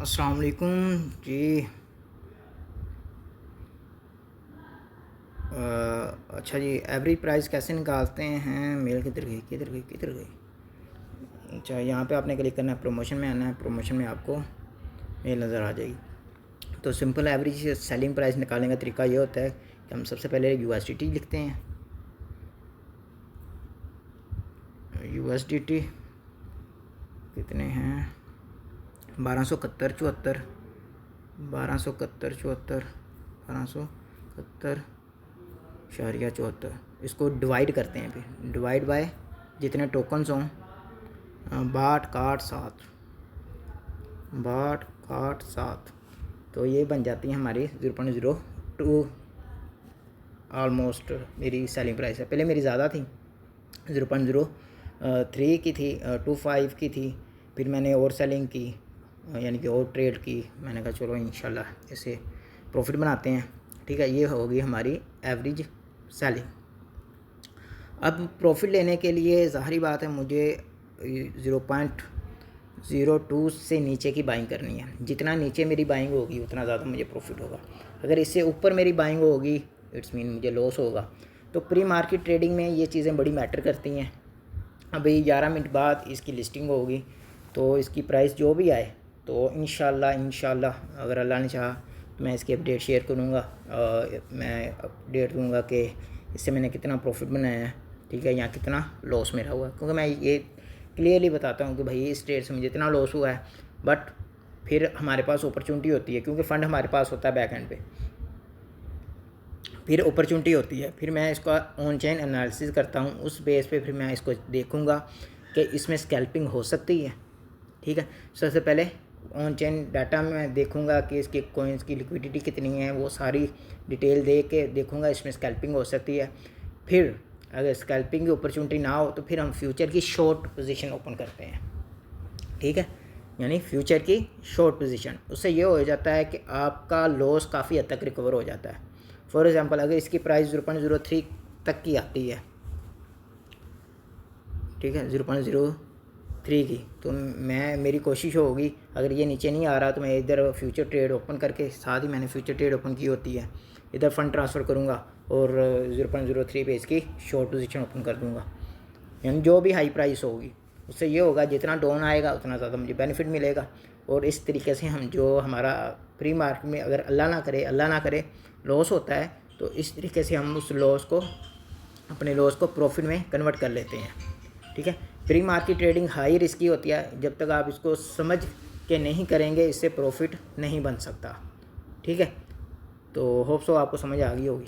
अस्सलाम वालेकुम जी। अच्छा जी, एवरेज प्राइस कैसे निकालते हैं? मेल किधर गई किधर गई किधर गई? अच्छा, यहाँ पे आपने क्लिक करना है, प्रमोशन में आना है। प्रमोशन में आपको मेल नज़र आ जाएगी। तो सिंपल एवरेज सेलिंग प्राइस निकालने का तरीका ये होता है कि हम सबसे पहले USDT लिखते हैं। USDT कितने हैं? 1271 1271 74 1271.74। इसको डिवाइड करते हैं, फिर डिवाइड बाय जितने टोकन्स हों, 62.7 तो ये बन जाती है हमारी 0.02। ऑलमोस्ट मेरी सेलिंग प्राइस है। पहले मेरी ज़्यादा थी, 0.03 की थी, 25 की थी। फिर मैंने और सेलिंग की, यानी कि और ट्रेड की। मैंने कहा चलो इंशाल्लाह इससे प्रॉफिट बनाते हैं। ठीक है, ये होगी हमारी एवरेज सेलिंग। अब प्रॉफिट लेने के लिए ज़ाहिरी बात है मुझे 0.02 से नीचे की बाइंग करनी है। जितना नीचे मेरी बाइंग होगी उतना ज़्यादा मुझे प्रॉफिट होगा। अगर इससे ऊपर मेरी बाइंग होगी इट्स मीन मुझे लॉस होगा। तो प्री मार्केट ट्रेडिंग में ये चीज़ें बड़ी मैटर करती हैं। अभी 11 मिनट बाद इसकी लिस्टिंग होगी, तो इसकी प्राइस जो भी आए तो इंशाल्लाह अगर अल्लाह ने चाहा तो मैं इसकी अपडेट शेयर करूँगा। मैं अपडेट दूँगा कि इससे मैंने कितना प्रॉफिट बनाया है, ठीक है, या कितना लॉस मेरा हुआ है। क्योंकि मैं ये क्लियरली बताता हूँ कि भाई इस ट्रेड से मुझे इतना लॉस हुआ है, बट फिर हमारे पास अपॉर्चुनिटी होती है, क्योंकि फ़ंड हमारे पास होता है बैक एंड पे, फिर अपॉर्चुनिटी होती है। फिर मैं इसका ऑन चेन एनालिसिस करता हूँ, उस बेस पे फिर मैं इसको देखूँगा कि इसमें स्कैल्पिंग हो सकती है। ठीक है, सबसे पहले ऑन चेन डाटा में मैं देखूंगा कि इसके कॉइन्स की लिक्विडिटी कितनी है, वो सारी डिटेल दे के देखूंगा इसमें स्कैल्पिंग हो सकती है। फिर अगर स्कैल्पिंग की अपॉर्चुनिटी ना हो तो फिर हम फ्यूचर की शॉर्ट पोजीशन ओपन करते हैं। ठीक है, यानी फ्यूचर की शॉर्ट पोजीशन, उससे ये हो जाता है कि आपका लॉस काफ़ी हद तक रिकवर हो जाता है। फॉर एग्जांपल अगर इसकी प्राइस 0.03 तक की आती है, ठीक है, 0.03 की, तो मेरी कोशिश होगी अगर ये नीचे नहीं आ रहा तो मैं इधर फ्यूचर ट्रेड ओपन करके, साथ ही मैंने फ्यूचर ट्रेड ओपन की होती है, इधर फंड ट्रांसफ़र करूँगा और 0.03 पे इसकी शॉर्ट पोजीशन ओपन कर दूँगा। यानी जो भी हाई प्राइस होगी उससे ये होगा जितना डाउन आएगा उतना ज़्यादा मुझे बेनिफिट मिलेगा। और इस तरीके से हम जो हमारा प्री मार्केट में अगर अल्लाह ना करे लॉस होता है, तो इस तरीके से हम उस लॉस को, अपने लॉस को प्रॉफिट में कन्वर्ट कर लेते हैं। ठीक है, pre market trading high risky होती है। जब तक आप इसको समझ के नहीं करेंगे इससे प्रॉफिट नहीं बन सकता। ठीक है, तो होप सो आपको समझ आ गई होगी।